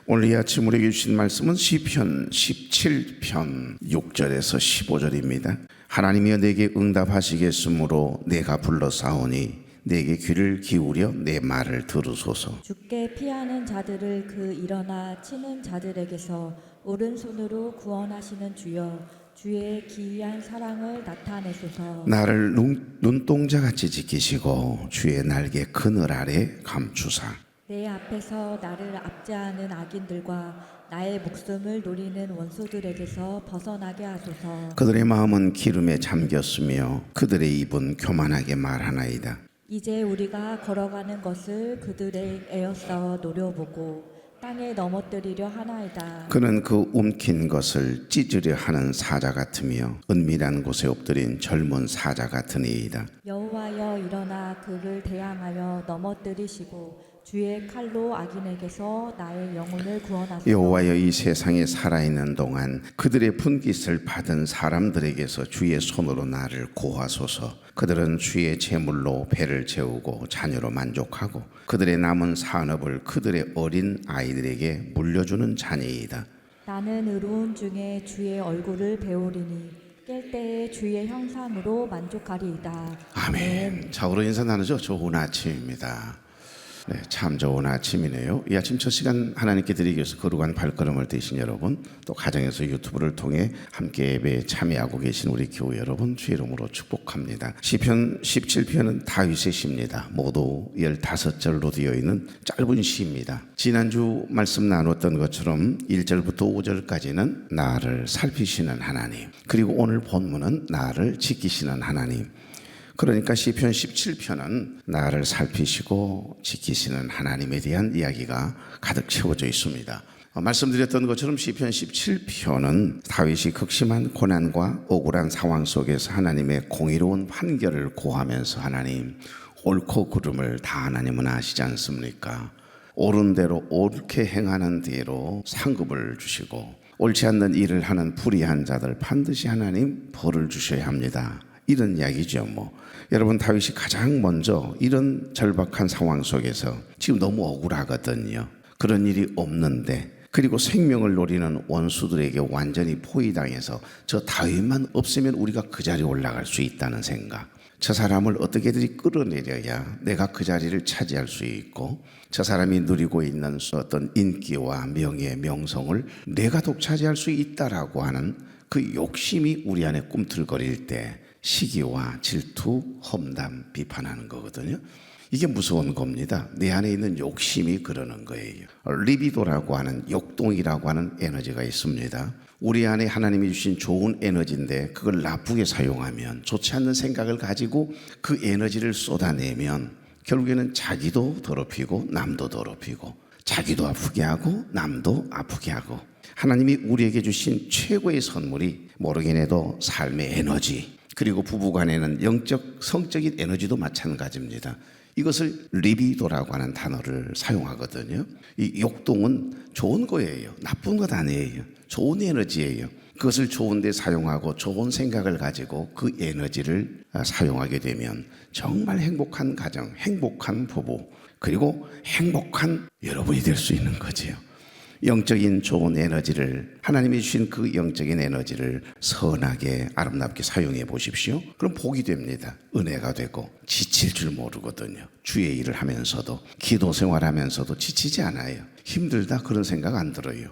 오늘 이 아침 우리에게 주신 말씀은 시편 17편 6절에서 15절입니다. 하나님이여 내게 응답하시겠으므로 내가 불러사오니 내게 귀를 기울여 내 말을 들으소서. 주께 피하는 자들을 그 일어나 치는 자들에게서 오른손으로 구원하시는 주여, 주의 기이한 사랑을 나타내소서. 나를 눈동자같이 지키시고 주의 날개 그늘 아래 감추사. 내 앞에서 나를 압제하는 악인들과 나의 목숨을 노리는 원수들에게서 벗어나게 하소서. 그들의 마음은 기름에 잠겼으며 그들의 입은 교만하게 말하나이다. 이제 우리가 걸어가는 것을 그들의 에어싸워 노려보고 땅에 넘어뜨리려 하나이다. 그는 그 움킨 것을 찢으려 하는 사자 같으며 은밀한 곳에 엎드린 젊은 사자 같으니이다. 여호와여 일어나 그를 대항하여 넘어뜨리시고 주의 칼로 악인에게서 나의 영혼을 구원하소서. 여호와여 이 세상에 살아있는 동안 그들의 분깃을 받은 사람들에게서 주의 손으로 나를 구하소서. 그들은 주의 제물로 배를 채우고 자녀로 만족하고 그들의 남은 산업을 그들의 어린 아이들에게 물려주는 자니이다. 나는 의로운 중에 주의 얼굴을 배우리니 깰 때에 주의 형상으로 만족하리이다. 아멘. 좌우로 인사 나누죠. 좋은 아침입니다. 네, 참 좋은 아침이네요. 이 아침 첫 시간 하나님께 드리기 위해서 거룩한 발걸음을 되신 여러분, 또 가정에서 유튜브를 통해 함께 예배에 참여하고 계신 우리 교회 여러분 주의 이름으로 축복합니다. 시편 17편은 다윗의 시입니다. 모두 15절로 되어 있는 짧은 시입니다. 지난주 말씀 나눴던 것처럼 1절부터 5절까지는 나를 살피시는 하나님, 그리고 오늘 본문은 나를 지키시는 하나님. 그러니까 시편 17편은 나를 살피시고 지키시는 하나님에 대한 이야기가 가득 채워져 있습니다. 말씀드렸던 것처럼 시편 17편은 다윗이 극심한 고난과 억울한 상황 속에서 하나님의 공의로운 판결을 고하면서 하나님, 옳고 그름을 다 하나님은 아시지 않습니까? 옳은 대로 옳게 행하는 대로 상급을 주시고 옳지 않는 일을 하는 불의한 자들 반드시 하나님 벌을 주셔야 합니다. 이런 이야기죠. 여러분, 다윗이 가장 먼저 이런 절박한 상황 속에서 지금 너무 억울하거든요. 그런 일이 없는데, 그리고 생명을 노리는 원수들에게 완전히 포위당해서 저 다윗만 없으면 우리가 그 자리에 올라갈 수 있다는 생각, 저 사람을 어떻게든 끌어내려야 내가 그 자리를 차지할 수 있고 저 사람이 누리고 있는 어떤 인기와 명예, 명성을 내가 독차지할 수 있다라고 하는 그 욕심이 우리 안에 꿈틀거릴 때 시기와 질투, 험담, 비판하는 거거든요. 이게 무서운 겁니다. 내 안에 있는 욕심이 그러는 거예요. 리비도라고 하는 욕동이라고 하는 에너지가 있습니다. 우리 안에 하나님이 주신 좋은 에너지인데 그걸 나쁘게 사용하면, 좋지 않는 생각을 가지고 그 에너지를 쏟아내면 결국에는 자기도 더럽히고 남도 더럽히고, 자기도 아프게 하고 남도 아프게 하고. 하나님이 우리에게 주신 최고의 선물이 모르긴 해도 삶의 에너지, 그리고 부부간에는 영적, 성적인 에너지도 마찬가지입니다. 이것을 리비도라고 하는 단어를 사용하거든요. 이 욕동은 좋은 거예요. 나쁜 것 아니에요. 좋은 에너지예요. 그것을 좋은 데 사용하고 좋은 생각을 가지고 그 에너지를 사용하게 되면 정말 행복한 가정, 행복한 부부, 그리고 행복한 여러분이 될 수 있는 거지요. 영적인 좋은 에너지를, 하나님이 주신 그 영적인 에너지를 선하게 아름답게 사용해 보십시오. 그럼 복이 됩니다. 은혜가 되고 지칠 줄 모르거든요. 주의 일을 하면서도, 기도 생활하면서도 지치지 않아요. 힘들다 그런 생각 안 들어요.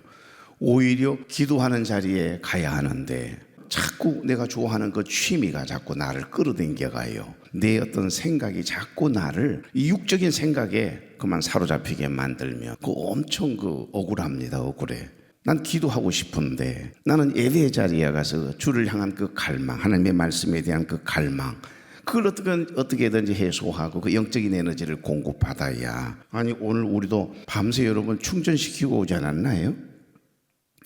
오히려 기도하는 자리에 가야 하는데 자꾸 내가 좋아하는 그 취미가 자꾸 나를 끌어당겨가요. 내 어떤 생각이 자꾸 나를 이 육적인 생각에 그만 사로잡히게 만들면 그 엄청 억울합니다. 억울해. 난 기도하고 싶은데, 나는 예배 자리에 가서 주를 향한 그 갈망, 하나님의 말씀에 대한 그 갈망, 그걸 어떻게든지 해소하고 그 영적인 에너지를 공급받아야. 아니, 오늘 우리도 밤새 여러분 충전시키고 오지 않았나요?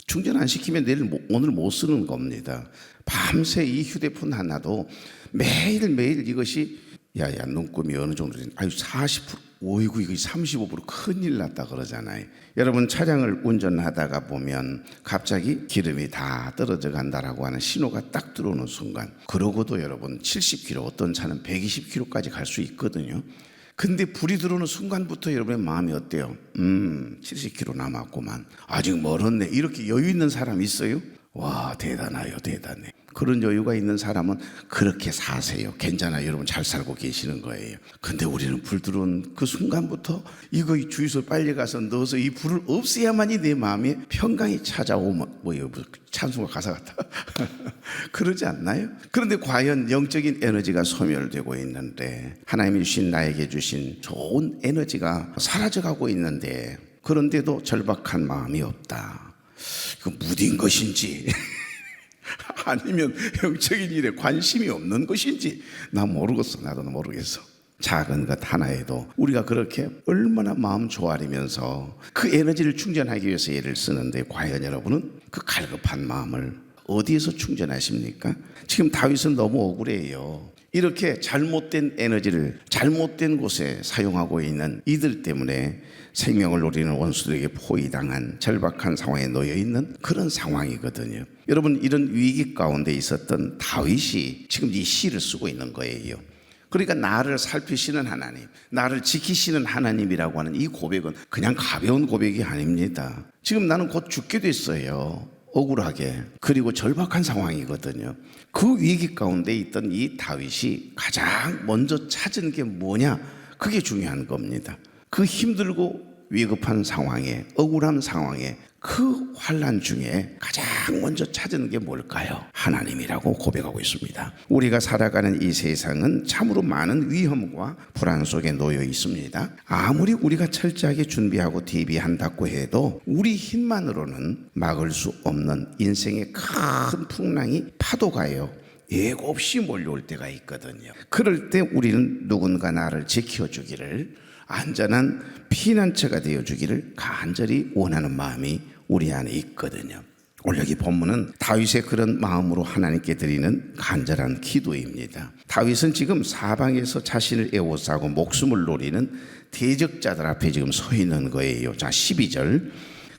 충전 안 시키면 오늘 못 쓰는 겁니다. 밤새 이 휴대폰 하나도 매일매일 이것이 야야 눈금이 어느 정도 되는, 40%, 오이구 이거 35% 큰일 났다 그러잖아요. 여러분, 차량을 운전하다가 보면 갑자기 기름이 다 떨어져 간다라고 하는 신호가 딱 들어오는 순간, 그러고도 여러분 70km, 어떤 차는 120km까지 갈 수 있거든요. 근데 불이 들어오는 순간부터 여러분의 마음이 어때요? 70km 남았구만. 아직 멀었네. 이렇게 여유 있는 사람 있어요? 와, 대단해요, 대단해. 그런 여유가 있는 사람은 그렇게 사세요. 괜찮아요. 여러분 잘 살고 계시는 거예요. 근데 우리는 불 들어온 그 순간부터 이거 주유소 빨리 가서 넣어서 이 불을 없애야만이 내 마음에 평강이 찾아오면 뭐예요? 찬송가 가사 같아. 그러지 않나요? 그런데 과연 영적인 에너지가 소멸되고 있는데 하나님이 주신 나에게 주신 좋은 에너지가 사라져가고 있는데 그런데도 절박한 마음이 없다. 이거 무딘 것인지 아니면 영적인 일에 관심이 없는 것인지 나 모르겠어. 나도 모르겠어. 작은 것 하나에도 우리가 그렇게 얼마나 마음 조아리면서 그 에너지를 충전하기 위해서 애를 쓰는데 과연 여러분은 그 갈급한 마음을 어디에서 충전하십니까? 지금 다윗은 너무 억울해요. 이렇게 잘못된 에너지를 잘못된 곳에 사용하고 있는 이들 때문에 생명을 노리는 원수들에게 포위당한 절박한 상황에 놓여 있는 그런 상황이거든요. 여러분, 이런 위기 가운데 있었던 다윗이 지금 이 시를 쓰고 있는 거예요. 그러니까 나를 살피시는 하나님, 나를 지키시는 하나님이라고 하는 이 고백은 그냥 가벼운 고백이 아닙니다. 지금 나는 곧 죽게 됐어요. 억울하게. 그리고 절박한 상황이거든요. 그 위기 가운데 있던 이 다윗이 가장 먼저 찾은 게 뭐냐? 그게 중요한 겁니다. 그 힘들고 위급한 상황에, 억울한 상황에, 그 환난 중에 가장 먼저 찾은 게 뭘까요? 하나님이라고 고백하고 있습니다. 우리가 살아가는 이 세상은 참으로 많은 위험과 불안 속에 놓여 있습니다. 아무리 우리가 철저하게 준비하고 대비한다고 해도 우리 힘만으로는 막을 수 없는 인생의 큰 풍랑이 파도가요 예고 없이 몰려올 때가 있거든요. 그럴 때 우리는 누군가 나를 지켜주기를, 안전한 피난처가 되어주기를 간절히 원하는 마음이 우리 안에 있거든요. 오늘 여기 본문은 다윗의 그런 마음으로 하나님께 드리는 간절한 기도입니다. 다윗은 지금 사방에서 자신을 애워싸고 목숨을 노리는 대적자들 앞에 지금 서 있는 거예요. 자, 12절.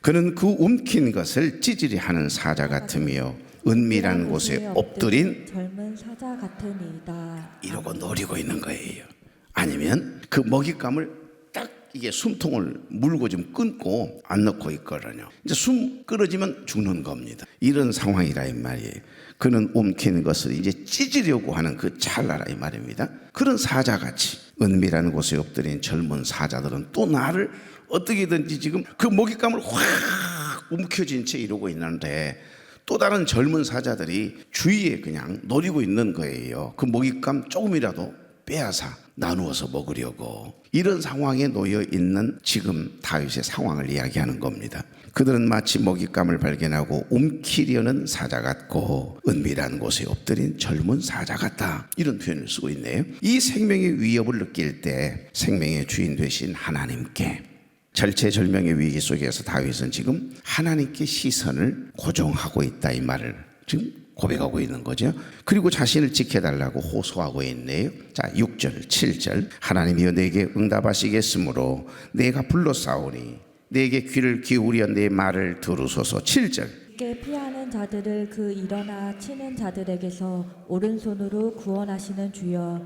그는 그 움킨 것을 찌질이 하는 사자 같으며 은밀한 곳에 엎드린 젊은 사자 같으니이다. 이러고 노리고 있는 거예요. 아니면 그 먹잇감을 딱 이게 숨통을 물고 좀 끊고 안 넣고 있거든요. 이제 숨 끊어지면 죽는 겁니다. 이런 상황이라 이 말이에요. 그는 움킨 것을 이제 찢으려고 하는 그 찰나라 이 말입니다. 그런 사자같이 은밀한 곳에 엎드린 젊은 사자들은 또 나를 어떻게든지 지금 그 먹잇감을 확 움켜쥔 채 이러고 있는데 또 다른 젊은 사자들이 주위에 그냥 노리고 있는 거예요. 그 먹잇감 조금이라도 빼앗아 나누어서 먹으려고. 이런 상황에 놓여 있는 지금 다윗의 상황을 이야기하는 겁니다. 그들은 마치 먹잇감을 발견하고 움키려는 사자 같고 은밀한 곳에 엎드린 젊은 사자 같다, 이런 표현을 쓰고 있네요. 이 생명의 위협을 느낄 때 생명의 주인 되신 하나님께, 절체절명의 위기 속에서 다윗은 지금 하나님께 시선을 고정하고 있다, 이 말을 지금 고백하고 있는 거죠. 그리고 자신을 지켜달라고 호소하고 있네요. 자, 6절, 7절. 하나님이여 내게 응답하시겠으므로 내가 불러싸오니 내게 귀를 기울여 내 말을 들으소서. 7절. 쉽게 피하는 자들을 그 일어나 치는 자들에게서 오른손으로 구원하시는 주여,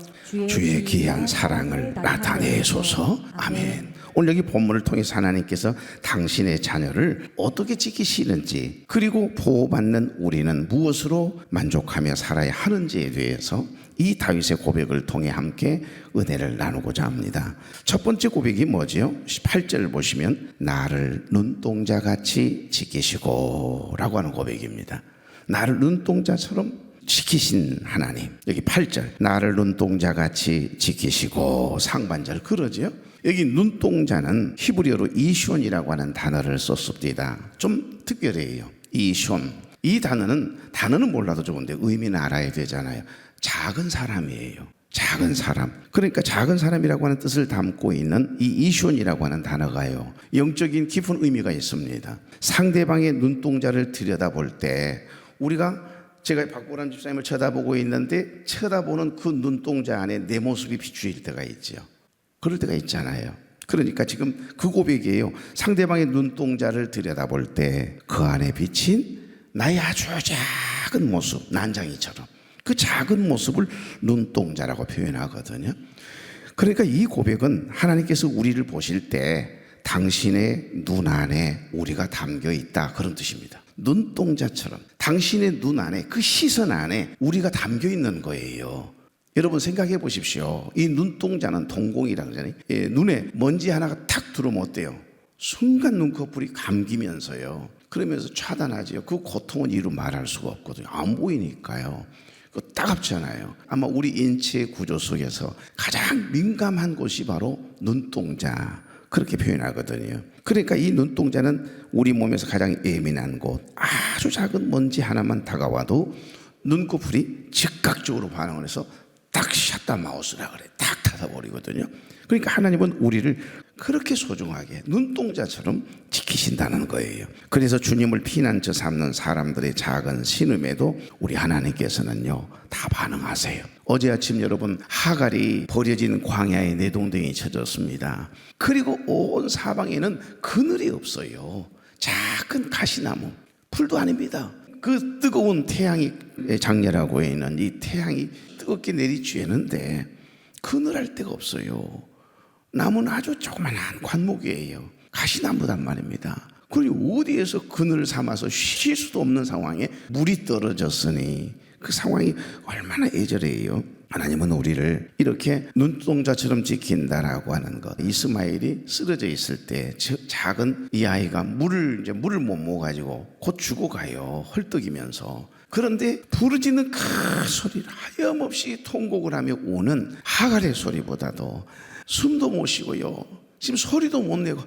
주의 귀한 사랑을 나타내소서. 아멘. 오늘 여기 본문을 통해서 하나님께서 당신의 자녀를 어떻게 지키시는지, 그리고 보호받는 우리는 무엇으로 만족하며 살아야 하는지에 대해서 이 다윗의 고백을 통해 함께 은혜를 나누고자 합니다. 첫 번째 고백이 뭐지요? 8절 보시면 나를 눈동자같이 지키시고 라고 하는 고백입니다. 나를 눈동자처럼 지키신 하나님. 여기 8절 나를 눈동자같이 지키시고, 상반절 그러죠. 여기 눈동자는 히브리어로 이숀이라고 하는 단어를 썼습니다. 좀 특별해요. 이숀. 이 단어는 몰라도 좋은데 의미는 알아야 되잖아요. 작은 사람이에요. 작은 사람. 그러니까 작은 사람이라고 하는 뜻을 담고 있는 이 이숀이라고 하는 단어가요, 영적인 깊은 의미가 있습니다. 상대방의 눈동자를 들여다볼 때 제가 박보란 집사님을 쳐다보고 있는데 쳐다보는 그 눈동자 안에 내 모습이 비추일 때가 있죠. 그럴 때가 있잖아요. 그러니까 지금 그 고백이에요. 상대방의 눈동자를 들여다볼 때 그 안에 비친 나의 아주 작은 모습, 난장이처럼 그 작은 모습을 눈동자라고 표현하거든요. 그러니까 이 고백은 하나님께서 우리를 보실 때 당신의 눈 안에 우리가 담겨 있다, 그런 뜻입니다. 눈동자처럼 당신의 눈 안에, 그 시선 안에 우리가 담겨 있는 거예요. 여러분 생각해 보십시오. 이 눈동자는 동공이라고 하잖아요. 눈에 먼지 하나가 탁 들어오면 어때요? 순간 눈꺼풀이 감기면서요. 그러면서 차단하지요. 그 고통은 이루 말할 수가 없거든요. 안 보이니까요. 그 따갑잖아요. 아마 우리 인체의 구조 속에서 가장 민감한 곳이 바로 눈동자, 그렇게 표현하거든요. 그러니까 이 눈동자는 우리 몸에서 가장 예민한 곳, 아주 작은 먼지 하나만 다가와도 눈꺼풀이 즉각적으로 반응을 해서 딱 샷다 마우스라 그래, 딱 닫아버리거든요. 그러니까 하나님은 우리를 그렇게 소중하게 눈동자처럼 지키신다는 거예요. 그래서 주님을 피난처 삼는 사람들의 작은 신음에도 우리 하나님께서는요 다 반응하세요. 어제 아침 여러분, 하갈이 버려진 광야에 내동댕이 쳐졌습니다. 그리고 온 사방에는 그늘이 없어요. 작은 가시나무, 풀도 아닙니다. 그 뜨거운 태양이, 장렬하고 있는 이 태양이 뜨겁게 내리쬐는데 그늘할 데가 없어요. 나무는 아주 조그만한 관목이에요. 가시나무단 말입니다. 그리고 어디에서 그늘을 삼아서 쉴 수도 없는 상황에 물이 떨어졌으니 그 상황이 얼마나 애절해요. 하나님은 우리를 이렇게 눈동자처럼 지킨다라고 하는 것. 이스마엘이 쓰러져 있을 때 작은 이 아이가 물을 못 먹어가지고 곧 죽어가요. 헐떡이면서. 그런데 부르짖는 큰 소리를 하염없이 통곡을 하며 우는 하갈의 소리보다도 숨도 못 쉬고요, 지금 소리도 못 내고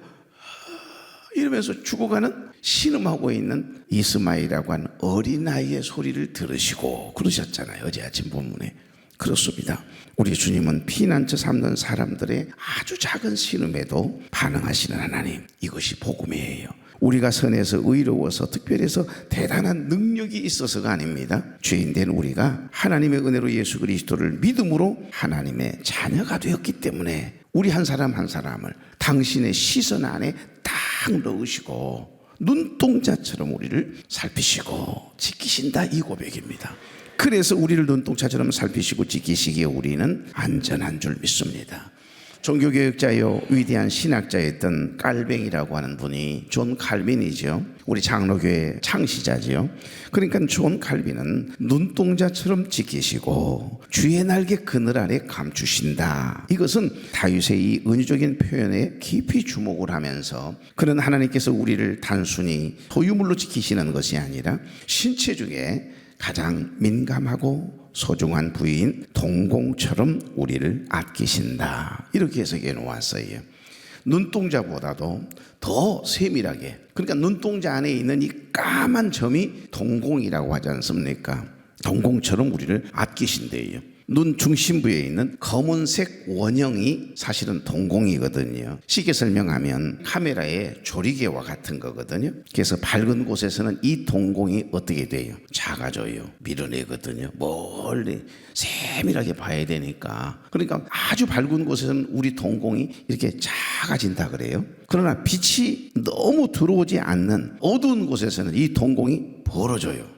이러면서 죽어가는 신음하고 있는 이스마엘이라고 하는 어린아이의 소리를 들으시고 그러셨잖아요. 어제 아침 본문에. 그렇습니다. 우리 주님은 피난처 삼는 사람들의 아주 작은 신음에도 반응하시는 하나님, 이것이 복음이에요. 우리가 선해서 의로워서 특별해서 대단한 능력이 있어서가 아닙니다. 죄인된 우리가 하나님의 은혜로 예수 그리스도를 믿음으로 하나님의 자녀가 되었기 때문에 우리 한 사람 한 사람을 당신의 시선 안에 딱 넣으시고 눈동자처럼 우리를 살피시고 지키신다, 이 고백입니다. 그래서 우리를 눈동자처럼 살피시고 지키시기에 우리는 안전한 줄 믿습니다. 종교개혁자요 위대한 신학자였던 깔뱅이라고 하는 분이 존 칼빈이죠. 우리 장로교회 창시자지요. 그러니까 존 칼빈은 눈동자처럼 지키시고 주의 날개 그늘 아래 감추신다. 이것은 다윗의 이 은유적인 표현에 깊이 주목을 하면서 그는 하나님께서 우리를 단순히 소유물로 지키시는 것이 아니라 신체 중에 가장 민감하고 소중한 부위인 동공처럼 우리를 아끼신다, 이렇게 해석해 놓았어요. 눈동자보다도 더 세밀하게, 그러니까 눈동자 안에 있는 이 까만 점이 동공이라고 하지 않습니까? 동공처럼 우리를 아끼신대요. 눈 중심부에 있는 검은색 원형이 사실은 동공이거든요. 쉽게 설명하면 카메라의 조리개와 같은 거거든요. 그래서 밝은 곳에서는 이 동공이 어떻게 돼요? 작아져요. 밀어내거든요. 멀리 세밀하게 봐야 되니까. 그러니까 아주 밝은 곳에서는 우리 동공이 이렇게 작아진다 그래요. 그러나 빛이 너무 들어오지 않는 어두운 곳에서는 이 동공이 벌어져요.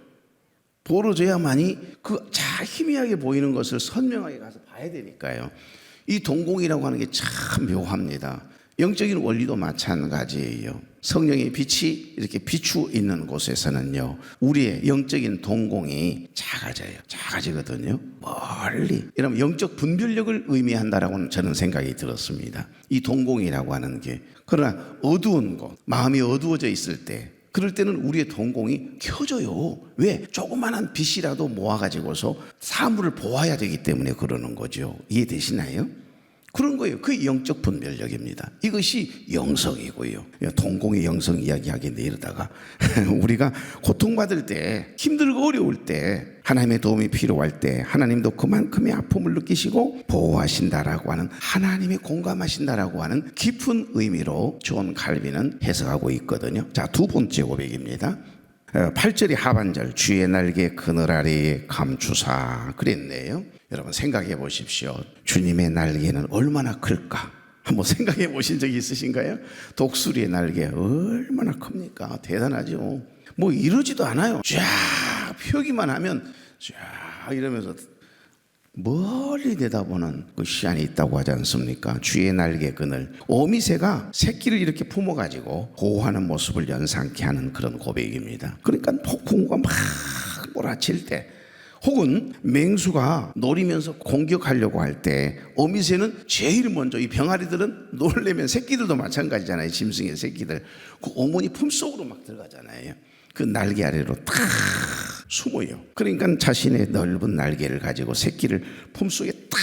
벌어져야만이 그 잘 희미하게 보이는 것을 선명하게 가서 봐야 되니까요. 이 동공이라고 하는 게 참 묘합니다. 영적인 원리도 마찬가지예요. 성령의 빛이 이렇게 비추 있는 곳에서는요, 우리의 영적인 동공이 작아지거든요. 멀리. 이러면 영적 분별력을 의미한다라고는 저는 생각이 들었습니다. 이 동공이라고 하는 게. 그러나 어두운 곳, 마음이 어두워져 있을 때, 그럴 때는 우리의 동공이 켜져요. 왜? 조그만한 빛이라도 모아가지고서 사물을 보아야 되기 때문에 그러는 거죠. 이해되시나요? 그런 거예요. 그게 영적 분별력입니다. 이것이 영성이고요. 동공의 영성 이야기하겠네 이러다가 우리가 고통받을 때, 힘들고 어려울 때, 하나님의 도움이 필요할 때 하나님도 그만큼의 아픔을 느끼시고 보호하신다라고 하는, 하나님이 공감하신다라고 하는 깊은 의미로 존 칼빈은 해석하고 있거든요. 자, 두 번째 고백입니다. 8절의 하반절, 주의 날개 그늘 아래에 감추사 그랬네요. 여러분 생각해 보십시오. 주님의 날개는 얼마나 클까? 한번 생각해 보신 적이 있으신가요? 독수리의 날개 얼마나 큽니까? 대단하죠. 뭐 이러지도 않아요. 쫙 펴기만 하면 쫙 이러면서 멀리 내다보는 그 시안이 있다고 하지 않습니까? 주의 날개 그늘. 어미새가 새끼를 이렇게 품어가지고 보호하는 모습을 연상케 하는 그런 고백입니다. 그러니까 폭풍우가 막 몰아칠 때, 혹은 맹수가 노리면서 공격하려고 할 때 어미새는 제일 먼저, 이 병아리들은 놀래면 새끼들도 마찬가지잖아요. 짐승의 새끼들 그 어머니 품속으로 막 들어가잖아요. 그 날개 아래로 탁 숨어요. 그러니까 자신의 넓은 날개를 가지고 새끼를 품속에 딱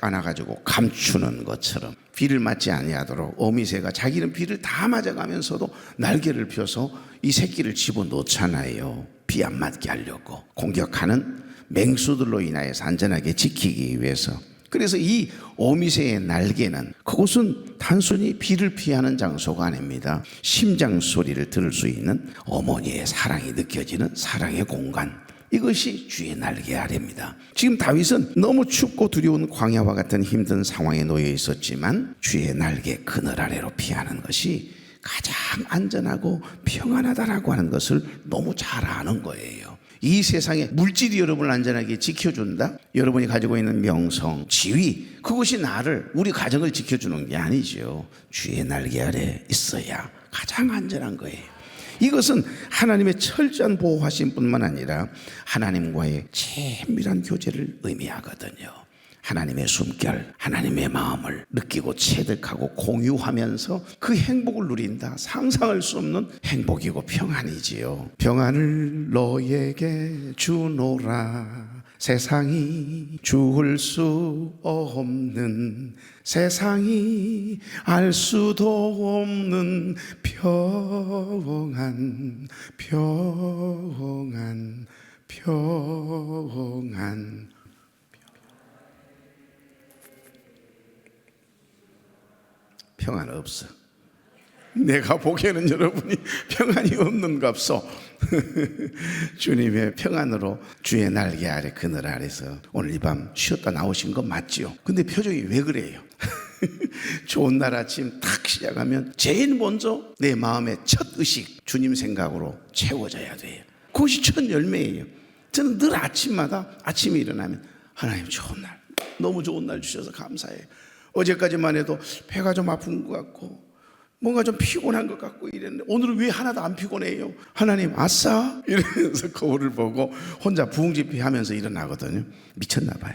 안아가지고 감추는 것처럼 비를 맞지 아니하도록 어미새가 자기는 비를 다 맞아가면서도 날개를 펴서 이 새끼를 집어넣잖아요. 비 안 맞게 하려고. 공격하는 맹수들로 인하여서 안전하게 지키기 위해서. 그래서 이 어미새의 날개는, 그곳은 단순히 비를 피하는 장소가 아닙니다. 심장 소리를 들을 수 있는 어머니의 사랑이 느껴지는 사랑의 공간, 이것이 주의 날개 아래입니다. 지금 다윗은 너무 춥고 두려운 광야와 같은 힘든 상황에 놓여 있었지만 주의 날개 그늘 아래로 피하는 것이 가장 안전하고 평안하다라고 하는 것을 너무 잘 아는 거예요. 이 세상에 물질이 여러분을 안전하게 지켜준다? 여러분이 가지고 있는 명성, 지위, 그것이 나를, 우리 가정을 지켜주는 게 아니죠. 주의 날개 아래 있어야 가장 안전한 거예요. 이것은 하나님의 철저한 보호하심 뿐만 아니라 하나님과의 친밀한 교제를 의미하거든요. 하나님의 숨결, 하나님의 마음을 느끼고 체득하고 공유하면서 그 행복을 누린다. 상상할 수 없는 행복이고 평안이지요. 평안을 너에게 주노라. 세상이 주울 수 없는, 세상이 알 수도 없는 평안, 평안, 평안. 평안 없어. 내가 보기에는 여러분이 평안이 없는갑소. 주님의 평안으로 주의 날개 아래 그늘 아래서 오늘 이 밤 쉬었다 나오신 거 맞지요? 근데 표정이 왜 그래요? 좋은 날 아침 탁 시작하면 제일 먼저 내 마음의 첫 의식 주님 생각으로 채워져야 돼요. 그것이 첫 열매예요. 저는 늘 아침마다 아침에 일어나면 하나님 좋은 날, 너무 좋은 날 주셔서 감사해요. 어제까지만 해도 배가 좀 아픈 것 같고 뭔가 좀 피곤한 것 같고 이랬는데 오늘은 왜 하나도 안 피곤해요? 하나님 아싸 이러면서 거울을 보고 혼자 부흥집회하면서 일어나거든요. 미쳤나 봐요.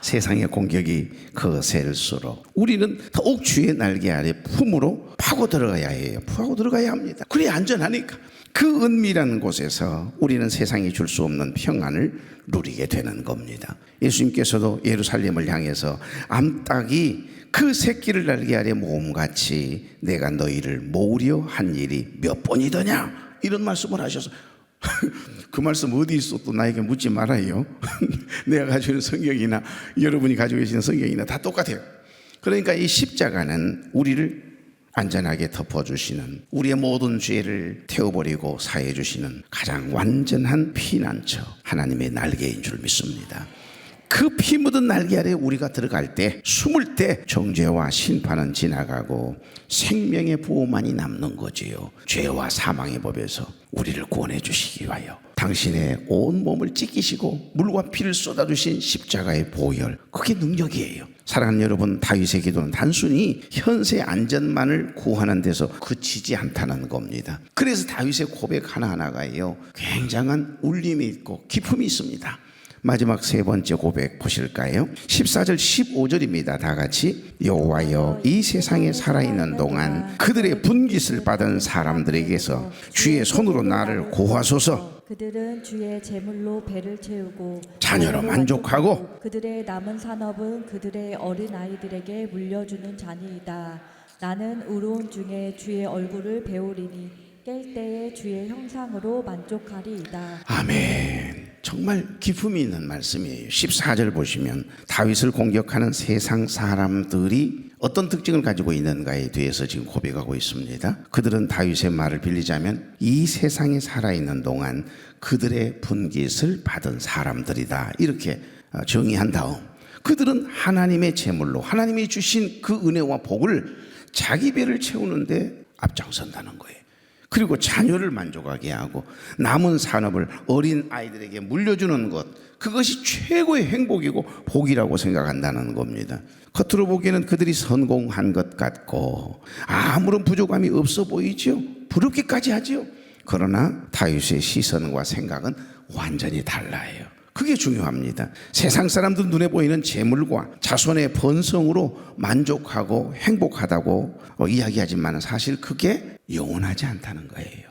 세상의 공격이 거셀수록 우리는 더욱 주의 날개 아래 품으로 파고 들어가야 해요. 파고 들어가야 합니다. 그래야 안전하니까. 그 은밀한 곳에서 우리는 세상이 줄 수 없는 평안을 누리게 되는 겁니다. 예수님께서도 예루살렘을 향해서 암탉이 그 새끼를 날개 아래 모음같이 내가 너희를 모으려 한 일이 몇 번이더냐, 이런 말씀을 하셔서 그 말씀 어디 있어 또 나에게 묻지 말아요. 내가 가지고 있는 성경이나 여러분이 가지고 계시는 성경이나 다 똑같아요. 그러니까 이 십자가는 우리를 안전하게 덮어주시는, 우리의 모든 죄를 태워버리고 사해주시는 가장 완전한 피난처, 하나님의 날개인 줄 믿습니다. 그 피 묻은 날개 아래 우리가 들어갈 때, 숨을 때 정죄와 심판은 지나가고 생명의 보호만이 남는 거지요. 죄와 사망의 법에서 우리를 구원해 주시기 위하여 당신의 온 몸을 찢기시고 물과 피를 쏟아주신 십자가의 보혈, 그게 능력이에요. 사랑하는 여러분, 다윗의 기도는 단순히 현세 안전만을 구하는 데서 그치지 않다는 겁니다. 그래서 다윗의 고백 하나하나가요 굉장한 울림이 있고 기품이 있습니다. 마지막 세 번째 고백 보실까요? 14절 15절입니다. 다 같이. 여호와여, 이 세상에 살아있는 동안 그들의 분깃을 받은 사람들에게서 주의 손으로 나를 구하소서. 그들은 주의 제물로 배를 채우고 자녀로 만족하고 그들의 남은 산업은 그들의 어린 아이들에게 물려주는 잔이이다. 나는 의로운 중에 주의 얼굴을 배우리니 깰 때에 주의 형상으로 만족하리이다. 아멘. 정말 기품이 있는 말씀이에요. 14절 보시면 다윗을 공격하는 세상 사람들이 어떤 특징을 가지고 있는가에 대해서 지금 고백하고 있습니다. 그들은 다윗의 말을 빌리자면 이 세상에 살아있는 동안 그들의 분깃을 받은 사람들이다, 이렇게 정의한 다음 그들은 하나님의 제물로 하나님이 주신 그 은혜와 복을 자기 배를 채우는데 앞장선다는 거예요. 그리고 자녀를 만족하게 하고 남은 산업을 어린 아이들에게 물려주는 것, 그것이 최고의 행복이고 복이라고 생각한다는 겁니다. 겉으로 보기에는 그들이 성공한 것 같고 아무런 부족함이 없어 보이죠. 부럽기까지 하지요. 그러나 다윗의 시선과 생각은 완전히 달라요. 그게 중요합니다. 세상 사람들 눈에 보이는 재물과 자손의 번성으로 만족하고 행복하다고 이야기하지만 사실 그게 영원하지 않다는 거예요.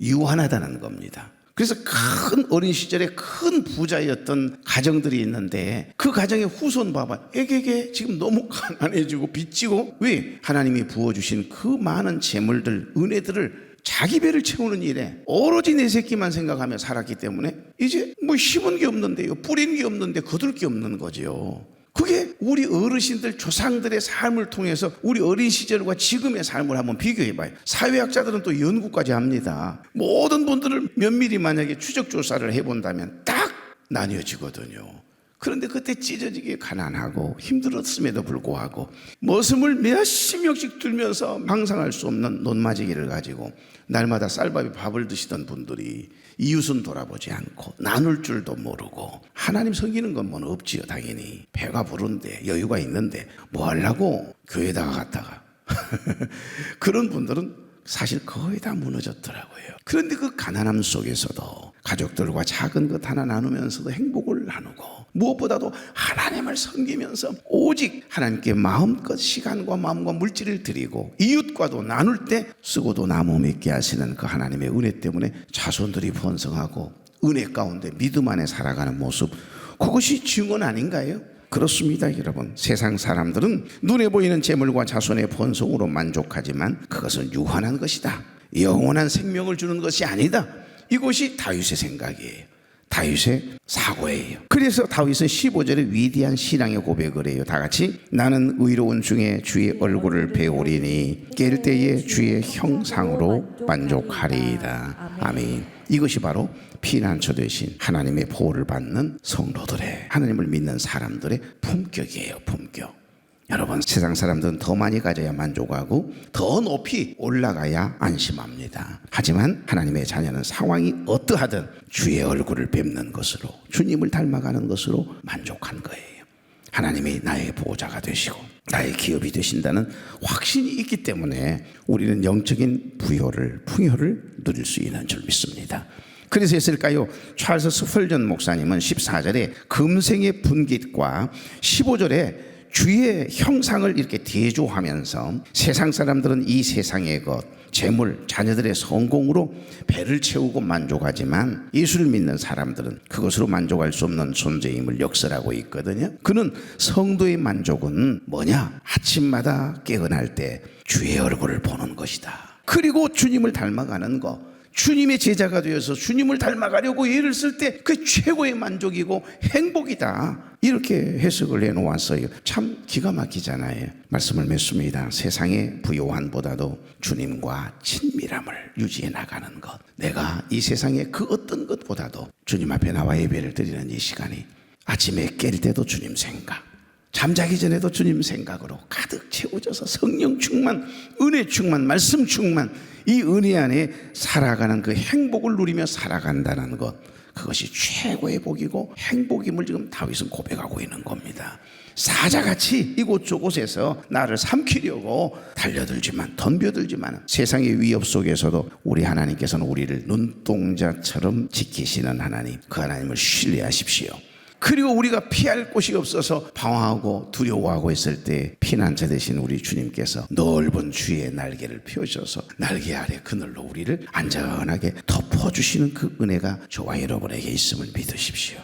유한하다는 겁니다. 그래서 큰 어린 시절에 큰 부자였던 가정들이 있는데 그 가정의 후손 봐봐. 애게게 지금 너무 가난해지고 빚지고 왜? 하나님이 부어주신 그 많은 재물들, 은혜들을 자기 배를 채우는 일에 오로지 내 새끼만 생각하며 살았기 때문에 이제 뭐 심은 게 없는데요, 뿌린 게 없는데 거둘 게 없는 거죠. 그게 우리 어르신들 조상들의 삶을 통해서 우리 어린 시절과 지금의 삶을 한번 비교해봐요. 사회학자들은 또 연구까지 합니다. 모든 분들을 면밀히 만약에 추적 조사를 해본다면 딱 나뉘어지거든요. 그런데 그때 찢어지게 가난하고 힘들었음에도 불구하고 머슴을 몇십 명씩 들면서 상상할 수 없는 논마지기를 가지고 날마다 쌀밥에 밥을 드시던 분들이 이웃은 돌아보지 않고 나눌 줄도 모르고 하나님 섬기는 건 뭐 없지요. 당연히 배가 부른데 여유가 있는데 뭐 하려고 교회다가 갔다가 그런 분들은 사실 거의 다 무너졌더라고요. 그런데 그 가난함 속에서도 가족들과 작은 것 하나 나누면서도 행복을 나누고 무엇보다도 하나님을 섬기면서 오직 하나님께 마음껏 시간과 마음과 물질을 드리고 이웃과도 나눌 때 쓰고도 나무 맺게 하시는 그 하나님의 은혜 때문에 자손들이 번성하고 은혜 가운데 믿음 안에 살아가는 모습, 그것이 증언 아닌가요? 그렇습니다, 여러분. 세상 사람들은 눈에 보이는 재물과 자손의 번성으로 만족하지만 그것은 유한한 것이다. 영원한 생명을 주는 것이 아니다. 이것이 다윗의 생각이에요. 다윗의 사고예요. 그래서 다윗은 15절에 위대한 신앙의 고백을 해요. 다 같이 나는 의로운 중에 주의 얼굴을 배우리니 깰 때에 주의 형상으로 만족하리이다. 아멘. 이것이 바로 피난처 되신 하나님의 보호를 받는 성도들의, 하나님을 믿는 사람들의 품격이에요. 품격. 여러분, 세상 사람들은 더 많이 가져야 만족하고 더 높이 올라가야 안심합니다. 하지만 하나님의 자녀는 상황이 어떠하든 주의 얼굴을 뵙는 것으로, 주님을 닮아가는 것으로 만족한 거예요. 하나님이 나의 보호자가 되시고 나의 기업이 되신다는 확신이 있기 때문에 우리는 영적인 풍요를 누릴 수 있는 줄 믿습니다. 그래서 했을까요? 찰스 스펄전 목사님은 14절에 금생의 분깃과 15절에 주의 형상을 이렇게 대조하면서 세상 사람들은 이 세상의 것, 재물, 자녀들의 성공으로 배를 채우고 만족하지만 예수를 믿는 사람들은 그것으로 만족할 수 없는 존재임을 역설하고 있거든요. 그는 성도의 만족은 뭐냐? 아침마다 깨어날 때 주의 얼굴을 보는 것이다. 그리고 주님을 닮아가는 것, 주님의 제자가 되어서 주님을 닮아가려고 애를 쓸 때 그 최고의 만족이고 행복이다. 이렇게 해석을 해놓았어요. 참 기가 막히잖아요. 말씀을 맺습니다. 세상의 부요함보다도 주님과 친밀함을 유지해 나가는 것, 내가 이 세상의 그 어떤 것보다도 주님 앞에 나와 예배를 드리는 이 시간이, 아침에 깰 때도 주님 생각, 잠자기 전에도 주님 생각으로 가득 채워져서 성령 충만, 은혜 충만, 말씀 충만, 이 은혜 안에 살아가는 그 행복을 누리며 살아간다는 것, 그것이 최고의 복이고 행복임을 지금 다윗은 고백하고 있는 겁니다. 사자같이 이곳저곳에서 나를 삼키려고 달려들지만, 덤벼들지만 세상의 위협 속에서도 우리 하나님께서는 우리를 눈동자처럼 지키시는 하나님, 그 하나님을 신뢰하십시오. 그리고 우리가 피할 곳이 없어서 방황하고 두려워하고 있을 때 피난처 되신 우리 주님께서 넓은 주의 날개를 펴셔서 날개 아래 그늘로 우리를 안전하게 덮어주시는 그 은혜가 저와 여러분에게 있음을 믿으십시오.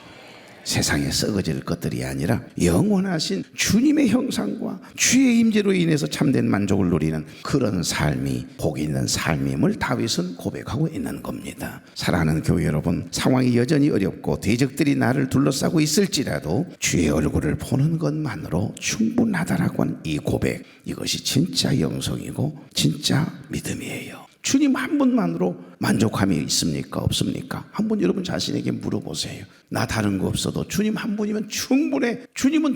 세상에 썩어질 것들이 아니라 영원하신 주님의 형상과 주의 임재로 인해서 참된 만족을 누리는 그런 삶이 복 있는 삶임을 다윗은 고백하고 있는 겁니다. 사랑하는 교회 여러분, 상황이 여전히 어렵고 대적들이 나를 둘러싸고 있을지라도 주의 얼굴을 보는 것만으로 충분하다라고 하는 이 고백, 이것이 진짜 영성이고 진짜 믿음이에요. 주님 한 분만으로 만족함이 있습니까? 없습니까? 한번 여러분 자신에게 물어보세요. 나 다른 거 없어도 주님 한 분이면 충분해. 주님은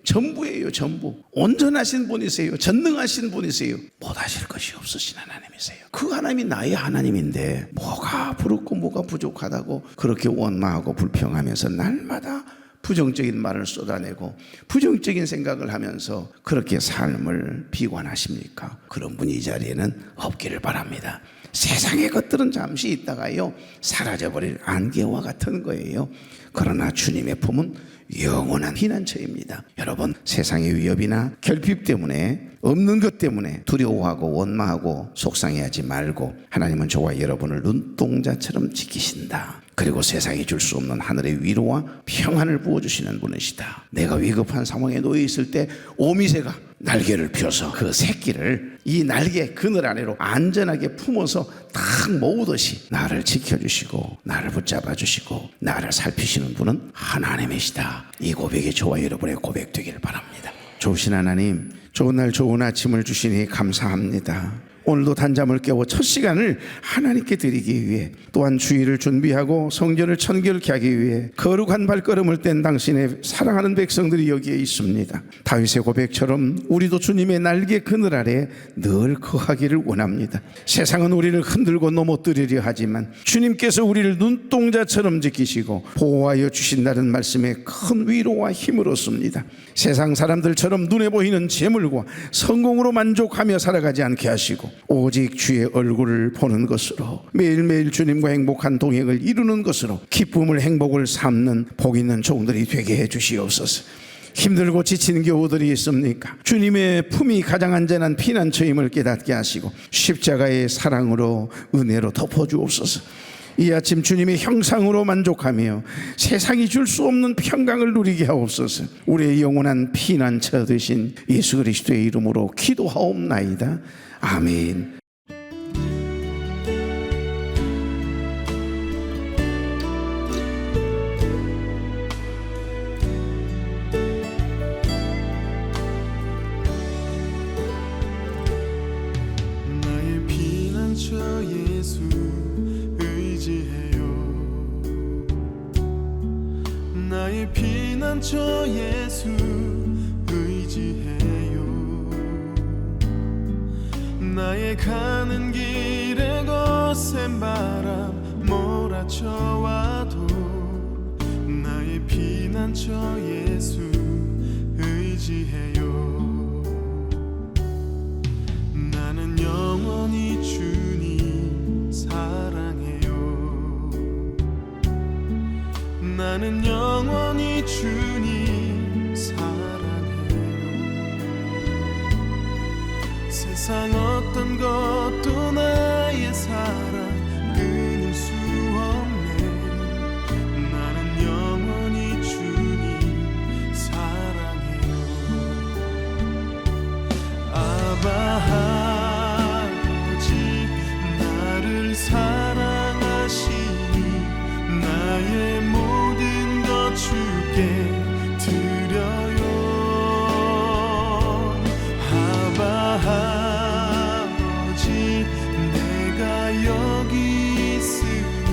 전부예요. 전부. 온전하신 분이세요. 전능하신 분이세요. 못하실 것이 없으신 하나님이세요. 그 하나님이 나의 하나님인데 뭐가 부럽고 뭐가 부족하다고 그렇게 원망하고 불평하면서 날마다 부정적인 말을 쏟아내고 부정적인 생각을 하면서 그렇게 삶을 비관하십니까? 그런 분이 이 자리에는 없기를 바랍니다. 세상의 것들은 잠시 있다가요 사라져버릴 안개와 같은 거예요. 그러나 주님의 품은 영원한 피난처입니다. 여러분, 세상의 위협이나 결핍 때문에, 없는 것 때문에 두려워하고 원망하고 속상해하지 말고, 하나님은 저와 여러분을 눈동자처럼 지키신다. 그리고 세상이 줄 수 없는 하늘의 위로와 평안을 부어주시는 분이시다. 내가 위급한 상황에 놓여 있을 때 오미새가 날개를 펴서 그 새끼를 이 날개 그늘 아래로 안전하게 품어서 딱 모으듯이 나를 지켜주시고 나를 붙잡아 주시고 나를 살피시는 분은 하나님이시다. 이 고백이 저와 여러분의 고백 되기를 바랍니다. 좋으신 하나님, 좋은 날 좋은 아침을 주시니 감사합니다. 오늘도 단잠을 깨워 첫 시간을 하나님께 드리기 위해, 또한 주일을 준비하고 성전을 청결케 하기 위해 거룩한 발걸음을 뗀 당신의 사랑하는 백성들이 여기에 있습니다. 다윗의 고백처럼 우리도 주님의 날개 그늘 아래 늘 거하기를 원합니다. 세상은 우리를 흔들고 넘어뜨리려 하지만 주님께서 우리를 눈동자처럼 지키시고 보호하여 주신다는 말씀에 큰 위로와 힘을 얻습니다. 세상 사람들처럼 눈에 보이는 재물과 성공으로 만족하며 살아가지 않게 하시고 오직 주의 얼굴을 보는 것으로, 매일매일 주님과 행복한 동행을 이루는 것으로 기쁨을 행복을 삼는 복 있는 종들이 되게 해 주시옵소서. 힘들고 지친 교우들이 있습니까? 주님의 품이 가장 안전한 피난처임을 깨닫게 하시고 십자가의 사랑으로 은혜로 덮어주옵소서. 이 아침 주님의 형상으로 만족하며 세상이 줄 수 없는 평강을 누리게 하옵소서. 우리의 영원한 피난처 되신 예수 그리스도의 이름으로 기도하옵나이다. 아멘. 나의 피난처 예수 의지해요. 나의 피난처 예수 의지해요. 나의 가는 길에 거센 바람 몰아쳐와도 나의 피난처 예수 의지해요. 나는 영원히 주님 사랑해요. 나는 영원히 주님 사랑해요. 세상 어떤 것도 나의 사랑 끊을 수 없네. 나는 영원히 주님 사랑해요. 아바 아버지, 나를 사랑하시니 나의 모든 것 주께 드려요. 아버지, 내가 여기 있으니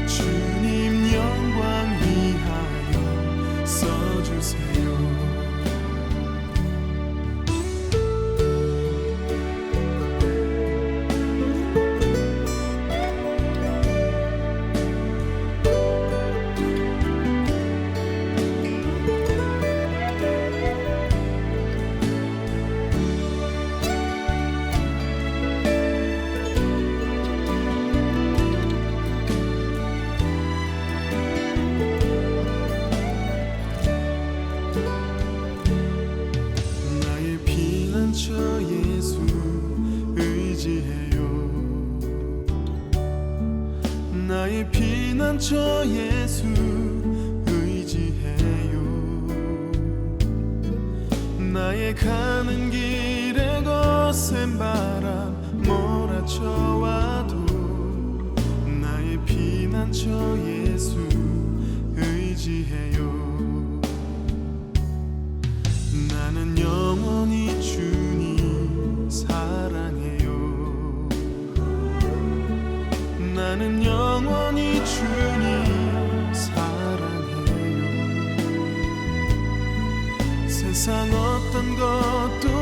주님 영광 위하여 써주세요. 나의 피난처 예수 의지해요. 나의 피난처 예수 의지해요. 나의 가는 길에 거센 바람 몰아쳐와도 나의 피난처 예수 의지해요. 나는 영원히 주님 사랑해요. 나는 영원히 주님 사랑해요. 세상 어떤 것도